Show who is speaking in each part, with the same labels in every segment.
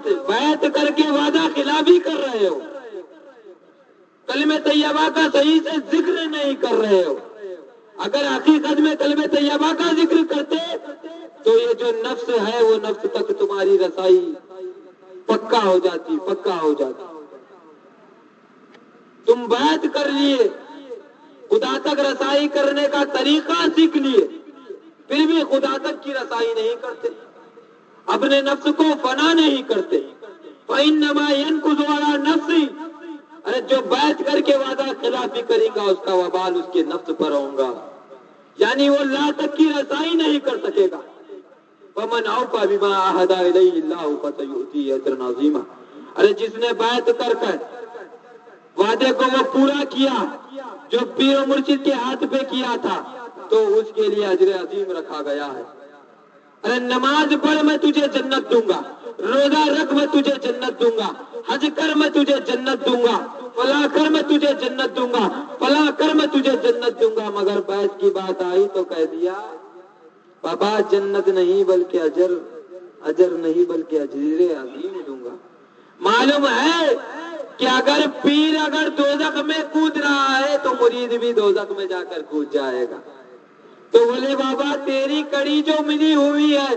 Speaker 1: وقت بیعت کر کے وعدہ خلافی کر رہے ہو، کلمہ طیبہ کا صحیح سے ذکر نہیں کر رہے ہو. اگر حقیقت میں کلمہ طیبہ کا ذکر کرتے تو یہ جو نفس ہے وہ نفس تک تمہاری رسائی پکا ہو جاتی. تم بیعت کر لیے، خدا تک رسائی کرنے کا طریقہ سیکھ لیے، پھر بھی خدا تک کی رسائی نہیں کرتے، اپنے نفس کو فنا نہیں کرتے. فَإِنَّمَا يَنْكُثُ عَلَىٰ نَفْسِهِ، ارے جو بیعت کر کے وعدہ خلافی کرے گا اس کا وبال اس کے نفس پر ہوگا، یعنی وہ لا تک کی رسائی نہیں کر سکے گا. وَمَنْ أَوْفَىٰ بِمَا عَاهَدَ إِلَيْهِ اللَّهُ فَسَيُؤْتِيهِ أَجْرًا عَظِيمًا. ارے جس نے بیعت کر وعدے کو وہ پورا کیا جو پیر و مرشد کے ہاتھ پہ کیا تھا تو اس کے لیے اجر عظیم رکھا گیا ہے. ارے نماز پڑھ میں تجھے جنت دوں گا، روزہ رکھ میں تجھے جنت دوں گا، حج کر میں تجھے جنت دوں گا، فلاں کر میں تجھے جنت دوں گا، فلاں کر میں تجھے جنت دوں گا. مگر بیعت کی بات آئی تو کہہ دیا بابا جنت نہیں بلکہ اجر نہیں بلکہ اجر عظیم دوں گا. معلوم ہے کہ اگر پیر اگر دوزخ میں کود رہا ہے تو مرید بھی دوزخ میں جا کر کود جائے گا. تو بولے بابا تیری کڑی جو ملی ہوئی ہے،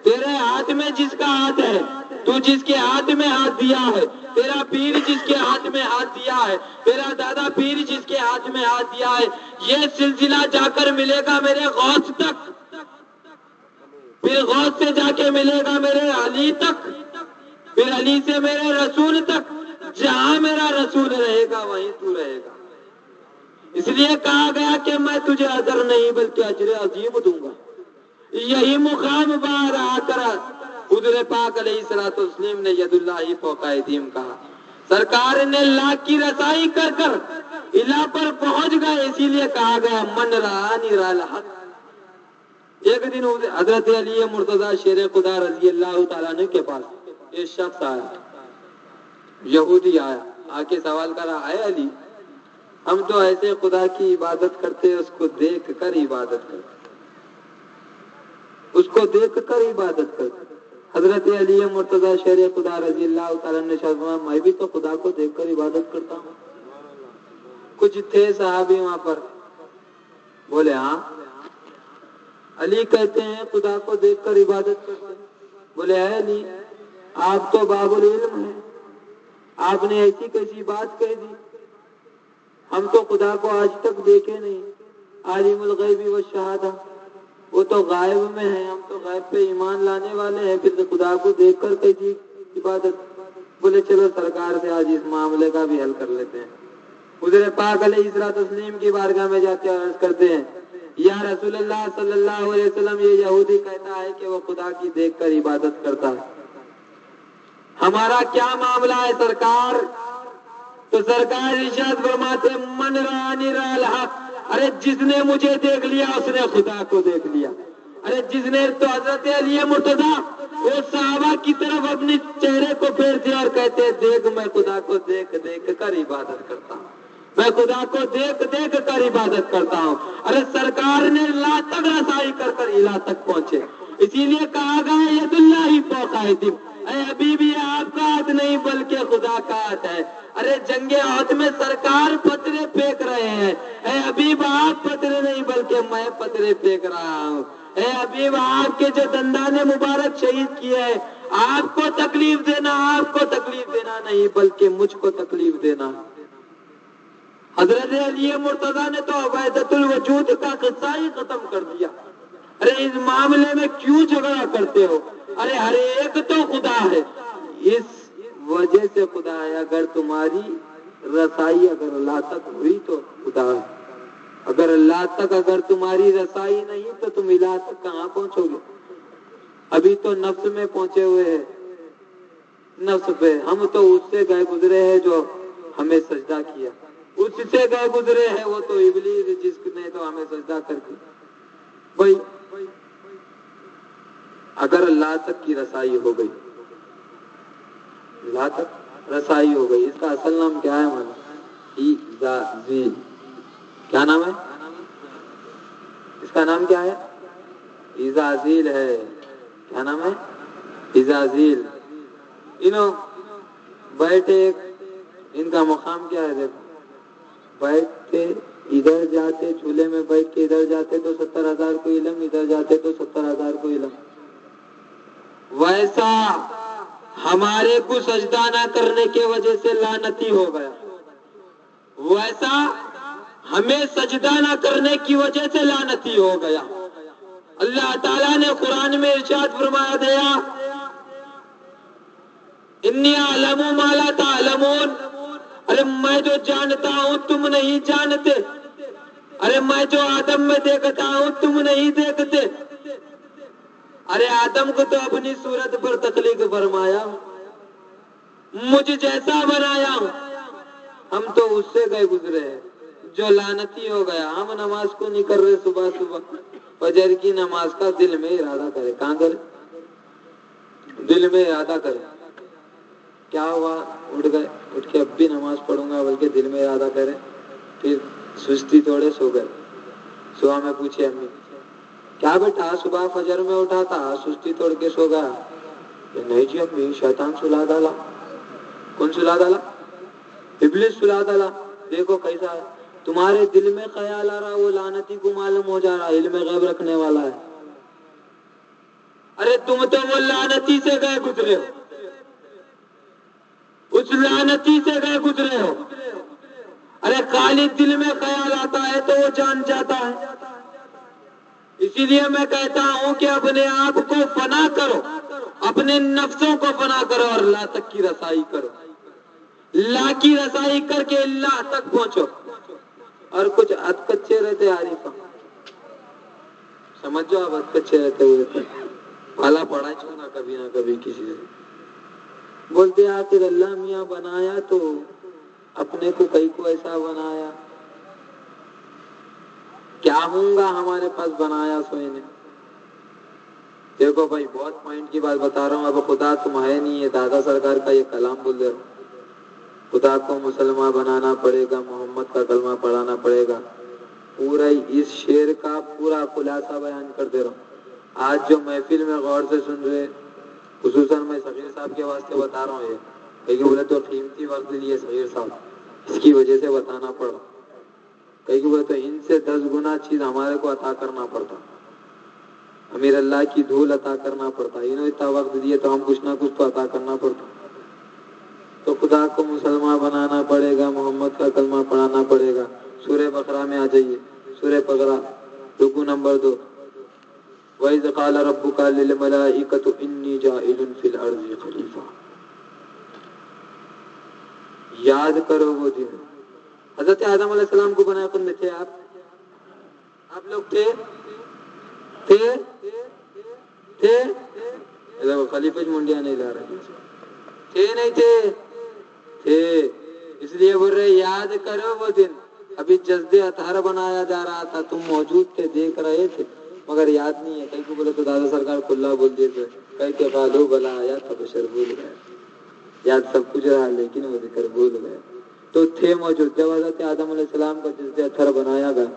Speaker 1: تیرے ہاتھ میں جس کا ہاتھ ہے، تو جس کے ہاتھ میں ہاتھ دیا ہے، تیرا پیر جس کے ہاتھ میں ہاتھ دیا ہے، تیرا دادا پیر جس کے ہاتھ میں ہاتھ دیا ہے، یہ سلسلہ جا کر ملے گا میرے غوث تک، پھر غوث سے جا کے ملے گا میرے علی تک، پھر علی سے میرے رسول تک. جہاں میرا رسول رہے گا وہیں تو رہے گا. اس لیے کہا گیا کہ میں تجھے اجر نہیں بلکہ اجر عظیم دوں گا. یہی مقام بار آ کر حضور پاک علیہ الصلوۃ والتسلیم نے ید اللہ فوق ایدیہم کہا. سرکار نے لاکھ کی رسائی کر کر الہ پر پہنچ گئے، اسی لیے کہا گیا من رآنی رأى الحق. ایک دن حضرت علی مرتضیٰ شیر خدا رضی اللہ تعالیٰ عنہ کے پاس ایک شخص آیا، یہودی آیا، آ کے سوال کرا اے علی ہم تو ایسے خدا کی عبادت کرتے اس کو دیکھ کر عبادت کرتے، اس کو دیکھ کر عبادت کرتے. حضرت علی مرتضیٰ شیر خدا رضی اللہ تعالیٰ نے فرمایا میں بھی تو خدا کو دیکھ کر عبادت کرتا ہوں. کچھ تھے صحابی وہاں پر، بولے ہاں. علی کہتے ہیں خدا کو دیکھ کر عبادت کرتے. بولے اے علی آپ تو باب العلم ہیں، آپ نے ایسی کیسی بات کہہ دی، ہم تو خدا کو آج تک دیکھے نہیں. عالم الغیب والشہادہ، وہ تو غائب میں ہے، ہم تو غائب پہ ایمان لانے والے ہیں، پھر خدا کو دیکھ کر کیسی عبادت. بولے چلو سرکار سے آج اس معاملے کا بھی حل کر لیتے ہیں. حضور پاک علیہ الصلوۃ والتسلیم کی بارگاہ میں جاتے ہیں، عرض کرتے ہیں یا رسول اللہ صلی اللہ علیہ وسلم یہ یہودی کہتا ہے کہ وہ خدا کی دیکھ کر عبادت کرتا ہے، ہمارا کیا معاملہ ہے سرکار؟ تو سرکار ارشاد فرماتے من رآنی رأى الحق. ارے جس نے مجھے دیکھ لیا اس نے خدا کو دیکھ لیا. ارے جس نے تو حضرت علی مرتضیٰ وہ صحابہ کی طرف اپنے چہرے کو پھیرتے اور کہتے دیکھ میں خدا کو دیکھ دیکھ کر عبادت کرتا ہوں، میں خدا کو دیکھ دیکھ کر عبادت کرتا ہوں. ارے سرکار نے لا تک رسائی کر کر الہ تک پہنچے، اسی لیے کہا گیا ید اللہ فوق ایدیہم. اے حبیبی یہ آپ کا ہاتھ نہیں بلکہ خدا کا ہاتھ ہے. ارے جنگ عہد میں سرکار پتھرے پھینک رہے ہیں، اے حبیب آپ پتھرے نہیں بلکہ میں پتھرے پھینک رہا ہوں. اے حبیب آپ کے جو دندان مبارک شہید کیے ہیں، آپ کو تکلیف دینا، آپ کو تکلیف دینا نہیں بلکہ مجھ کو تکلیف دینا. حضرت علی مرتضیٰ نے تو وحدت الوجود کا قصہ ہی ختم کر دیا. ارے اس معاملے میں کیوں جھگڑا کرتے ہو؟ ارے ہر ایک تو خدا ہے، اس وجہ سے خدا ہے. اگر تمہاری رسائی اگر اللہ تک ہوئی تو خدا ہے، اگر اللہ تک اگر تمہاری رسائی نہیں تو تم الہ تک کہاں پہنچو گے؟ ابھی تو نفس میں پہنچے ہوئے ہیں، نفس پہ. ہم تو اس سے گئے گزرے ہیں جو ہمیں سجدہ کیا، اس سے گئے گزرے ہیں وہ تو ابلیس جس نے تو ہمیں سجدہ کر دی. بھائی اگر اللہ تک کی رسائی ہو گئی، اللہ تک رسائی ہو گئی، اس کا اصل نام کیا ہے؟ مانا ایزازیل. کیا نام ہے اس کا؟ نام کیا ہے؟ ایزازیل ہے. کیا نام ہے؟ ایزازیل. انہوں بیٹھے، ان کا مقام کیا ہے دیکھو، بیٹھتے ادھر جاتے جھولے میں بیٹھ کے ادھر جاتے تو 70,000 کو علم، ادھر جاتے تو 70,000 کو علم. ویسا ہمارے کو سجدہ نہ کرنے کی وجہ سے لعنتی ہو گیا، ویسا ہمیں سجدہ نہ کرنے کی وجہ سے لعنتی ہو گیا. اللہ تعالیٰ نے قرآن میں ارشاد فرمایا دیا، انی اعلم ما لا تعلمون، ارے میں جو جانتا ہوں تم نہیں جانتے، ارے میں جو آدم میں دیکھتا ہوں تم نہیں دیکھتے. ارے آدم کو تو اپنی صورت پر تخلیق فرمایا، مجھ جیسا بنایا ہوں، ہم تو اس سے گئے گزرے ہیں جو لعنتی ہو گیا. ہم نماز کو نہیں کر رہے، صبح صبح فجر کی نماز کا دل میں ارادہ کرے. کہاں کرے؟ دل میں ارادہ کرے. کیا ہوا؟ اٹھ گئے، اٹھ کے اب بھی نماز پڑھوں گا بلکہ دل میں ارادہ کرے. پھر سستی توڑے سو گئے. صبح میں پوچھے امی، کیا بیٹا صبح فجر میں اٹھا تھا سستی توڑ کے سو گیا؟ نہیں جی امی، شیطان سلا ڈالا. کون سلا ڈالا؟ ابلیس سلا ڈالا. دیکھو کیسا ہے، تمہارے دل میں خیال آ رہا، وہ لعنتی کو معلوم ہو جا رہا علم غیب رکھنے والا ہے. ارے تم تو وہ لعنتی سے گئے گزرے ہو، اس لعنتی سے گئے گزرے ہو. ارے خالی دل میں خیال آتا ہے تو وہ جان جاتا ہے. اسی لیے میں کہتا ہوں کہ اپنے آپ کو فنا کرو، اپنے نفسوں کو فنا کرو اور اللہ تک کی رسائی کرو. اللہ کی رسائی کر کے اللہ تک پہنچو. اور کچھ کچے رہتے عارفہ، سمجھو آپ کچے رہتے ہوئے پالا پڑا چھونا کبھی نہ کبھی کسی سے. بولتے آخر اللہ میاں بنایا تو اپنے کو کئی کو ایسا بنایا، کیا ہوں گا ہمارے پاس بنایا سوئے نے. دیکھو بھائی بہت پوائنٹ کی بات بتا رہا ہوں. اب خدا تم ہے نہیں ہے، دادا سرکار کا یہ کلام بول رہے ہو. خدا کو مسلمان بنانا پڑے گا، محمد کا کلمہ پڑھانا پڑے گا. پورا اس شعر کا پورا خلاصہ بیان کر دے رہا ہوں. آج جو محفل میں غور سے سن رہے، خصوصاً میں صغیر صاحب کے واسطے بتا رہا ہوں، یہ کہیں بولے تو قیمتی وقت لیے صغیر صاحب، اس کی وجہ سے بتانا پڑا. کہیں بولے تو ان سے 10 گنا چیز ہمارے کو عطا کرنا پڑتا، امیر اللہ کی دھول عطا کرنا پڑتا. انہوں اتنا وقت دیے تو ہم کچھ نہ کچھ تو عطا کرنا پڑتا. تو خدا کو مسلمان بنانا پڑے گا، محمد کا کلمہ پڑھانا پڑے گا. سورہ بقرہ میں آ جائیے، سورہ بقرہ رکوع نمبر 2. وَإِذْ قَالَ رَبُّكَ لِلْمَلَائِكَةِ إِنِّي جَاعِلٌ فِي الْأَرْضِ خَلِيفَةً. یاد کرو وہ دن حضرت آدم علیہ السلام کو بنایا کون تھے؟ آپ لوگ تھے خلیفہ منڈیا نہیں لا رہے تھے، نہیں تھے. اس لیے بول رہے یاد کرو وہ دن. ابھی جذب اطہر بنایا جا رہا تھا، تم موجود تھے، دیکھ رہے تھے، مگر یاد نہیں ہے. کئی کو بولے تو دادا سرکار کھلا بول دیے تھے، کئی کے قالو بلا آیا تھا بشر بھول گئے. یاد سب کچھ رہا لیکن وہ ذکر بھول گئے. تو تھے موجود جب حضرت آدم علیہ السلام کا جذب اطہر بنایا گیا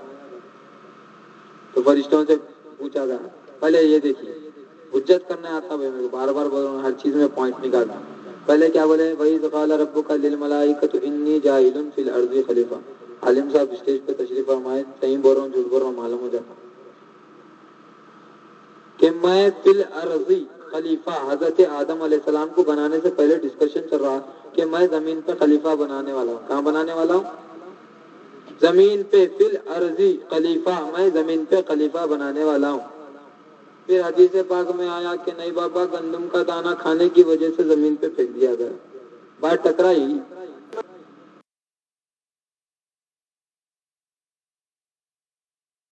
Speaker 1: تو فرشتوں سے پوچھا گیا. پہلے یہ دیکھیے، حجت کرنے آتا بھائی، میرے کو بار بار بول رہا ہوں، ہر چیز میں پوائنٹ نکالتا. پہلے کیا بولے؟ وَإِذْ قَالَ رَبُّكَ لِلْمَلَائِكَةِ إِنِّي جَاعِلٌ فِي الْأَرْضِ خَلِيفَةً. عالم صاحب اسٹیج پہ تشریف فرمائے، صحیح بول رہا ہوں جھوٹ بول رہا ہوں معلوم ہو جاتا کہ میں فی الارض خلیفہ. حضرت آدم علیہ السلام کو بنانے سے پہلے ڈسکشن چل رہا کہ میں زمین پہ خلیفہ بنانے والا ہوں. کہاں بنانے والا ہوں؟ زمین پہ. فی الارض خلیفہ، میں زمین پہ خلیفہ بنانے والا ہوں. پھر حدیث پاک میں آیا کہ نہیں بابا، گندم کا دانہ کھانے کی وجہ سے زمین پہ پھینک دیا گیا. بات ٹکرائی